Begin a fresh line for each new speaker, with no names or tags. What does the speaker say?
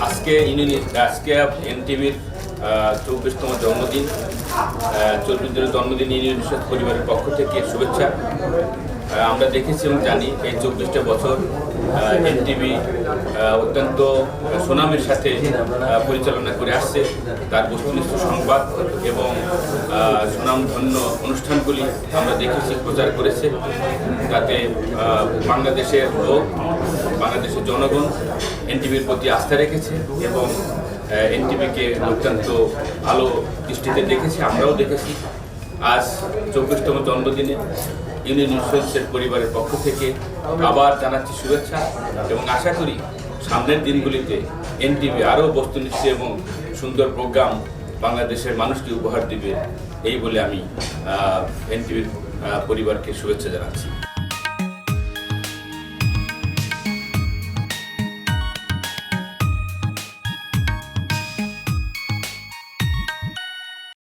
আজকে এনটিভির 24তম জন্মদিন, 24 জন্মদিন ইউনিয়ন পরিবারের পক্ষ থেকে শুভেচ্ছা। আমরা দেখেছি এবং জানি এই 24টা বছর এনটিভি অত্যন্ত সুনামের সাথে পরিচালনা করে আসছে। তার বস্তুনিষ্ঠ সংবাদ এবং সুনামধন্য অনুষ্ঠানগুলি আমরা দেখেছি, প্রচার করেছে। তাতে বাংলাদেশের লোক, বাংলাদেশের জনগণ এনটিভির প্রতি আস্থা রেখেছে এবং এনটিভিকে অত্যন্ত ভালো দৃষ্টিতে দেখেছি, আমরাও দেখেছি। আজ 24তম জন্মদিনে ইউনিয়ন ইন্স্যুরেন্সের পরিবারের পক্ষ থেকে আবার জানাচ্ছি শুভেচ্ছা এবং আশা করি সামনের দিনগুলিতে এনটিভি আরও বস্তুনিষ্ঠ এবং সুন্দর প্রোগ্রাম বাংলাদেশের মানুষকে উপহার দিবে, এই বলে আমি এনটিভির পরিবারকে শুভেচ্ছা জানাচ্ছি।